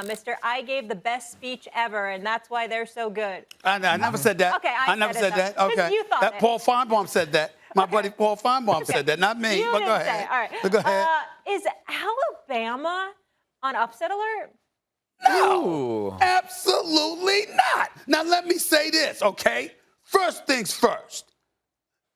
Mr. I gave the best speech ever, and that's why they're so good. I never said that. Okay, I never said that. Okay. You thought it. Paul Feinbaum said that. My buddy Paul Feinbaum said that, not me. You But didn't go ahead. say it. All right. But go ahead. Is Alabama on upset alert? No, Ooh. absolutely not. Now, let me say this, okay? First things first.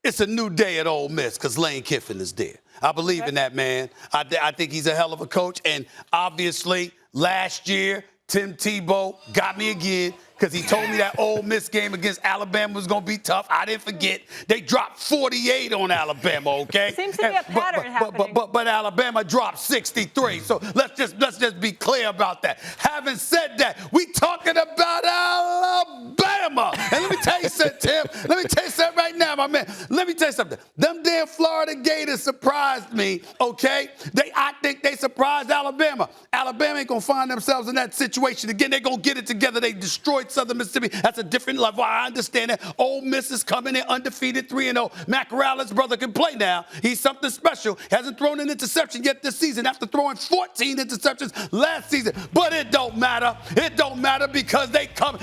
It's a new day at Ole Miss because Lane Kiffin is there. I believe in that man. I think he's a hell of a coach. And obviously, last year, Tim Tebow got me again because he told me that Ole Miss game against Alabama was going to be tough. I didn't forget. They dropped 48 on Alabama, okay? Seems to be a pattern happening. But Alabama dropped 63. So let's just be clear about that. Having said that, we talking about Alabama. And let me tell you something, Tim. Let me tell you something right now, my man. Let me tell you something. Them damn Florida Gators surprised me, okay? I think they surprised Alabama. Alabama ain't going to find themselves in that situation again. They're going to get it together. They destroyed Southern Mississippi. That's a different level. I understand that. Ole Miss is coming in undefeated 3-0. Matt Corral's brother can play now. He's something special. Hasn't thrown an interception yet this season after throwing 14 interceptions last season. But it don't matter. It don't matter because they coming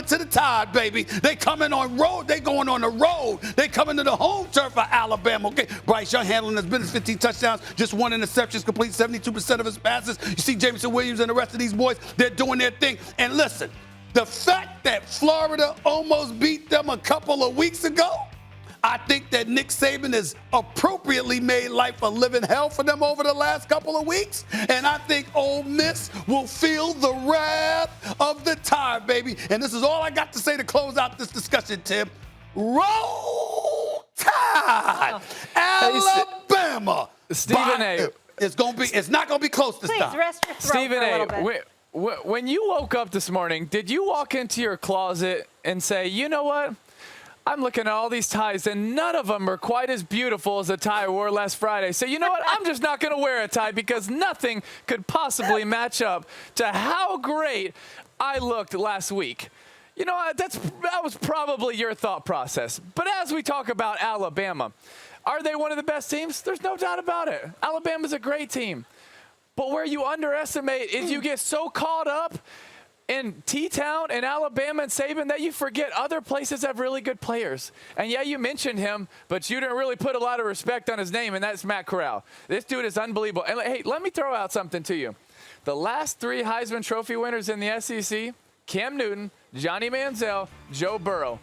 to the Tide, baby. They coming on road. They going on the road. They coming to the home turf for Alabama. Okay, Bryce Young handling his business, 15 touchdowns, just 1 interception, complete 72% of his passes. You see Jameson Williams and the rest of these boys, they're doing their thing. And listen, the fact that Florida almost beat them a couple of weeks ago, I think that Nick Saban has appropriately made life a living hell for them over the last couple of weeks. And I think Ole Miss will feel the wrath of the Tide, baby. And this is all I got to say to close out this discussion, Tim. Roll Tide! Alabama! Stephen A. It's not gonna be close this time. Please rest your throat Stephen for a little A. bit. When you woke up this morning, did you walk into your closet and say, you know what? I'm looking at all these ties, and none of them are quite as beautiful as the tie I wore last Friday. So you know what? I'm just not going to wear a tie because nothing could possibly match up to how great I looked last week. You know what? That was probably your thought process. But as we talk about Alabama, are they one of the best teams? There's no doubt about it. Alabama's a great team. But where you underestimate is you get so caught up in T-Town and Alabama and Saban that you forget other places have really good players. And yeah, you mentioned him, but you didn't really put a lot of respect on his name, and that's Matt Corral. This dude is unbelievable. And hey, let me throw out something to you. The last 3 Heisman Trophy winners in the SEC, Cam Newton, Johnny Manziel, Joe Burrow.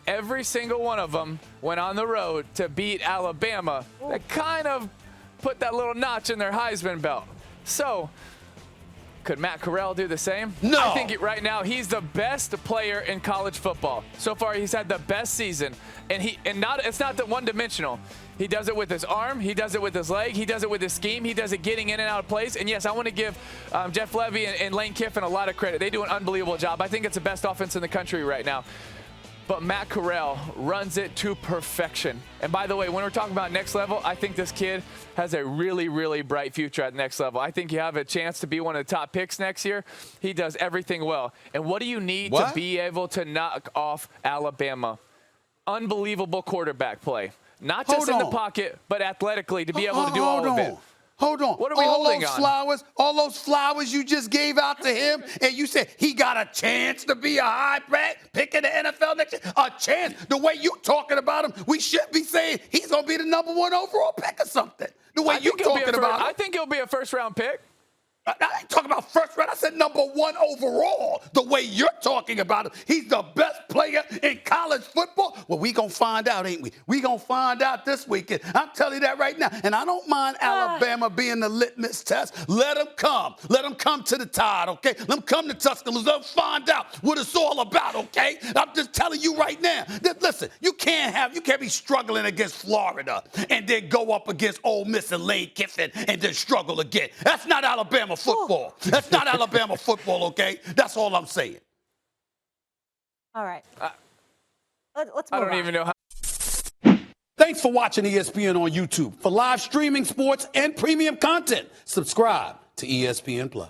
Every single one of them went on the road to beat Alabama. That kind of put that little notch in their Heisman belt. So, could Matt Corral do the same? No. I think right now he's the best player in college football. So far, he's had the best season, and it's not the one-dimensional. He does it with his arm. He does it with his leg. He does it with his scheme. He does it getting in and out of plays. And yes, I want to give Jeff Levy and Lane Kiffin a lot of credit. They do an unbelievable job. I think it's the best offense in the country right now. But Matt Corral runs it to perfection. And by the way, when we're talking about next level, I think this kid has a really, really bright future at next level. I think you have a chance to be one of the top picks next year. He does everything well. And what do you need to be able to knock off Alabama? Unbelievable quarterback play. Not just in the pocket, but athletically to be able to do all of it. Hold on. What are we holding on? All those flowers you just gave out to him, and you said he got a chance to be a high pick in the NFL next year? A chance? The way you talking about him, we should be saying he's going to be the number 1 overall pick or something. The way you talking about him. I think he'll be a first-round pick. I ain't talking about first round. I said number 1 overall. The way you're talking about him, he's the best player in college football. Well, we gonna find out, ain't we? We gonna find out this weekend. I'm telling you that right now. And I don't mind Alabama being the litmus test. Let them come. Let them come to the Tide, okay? Let them come to Tuscaloosa. Let them find out what it's all about, okay? I'm just telling you right now. Listen, you can't be struggling against Florida and then go up against Ole Miss and Lane Kiffin and then struggle again. That's not Alabama football. That's not Alabama football, okay? That's all I'm saying. All right. Let's move on. I don't even know how. Thanks for watching ESPN on YouTube. For live streaming sports and premium content, subscribe to ESPN+.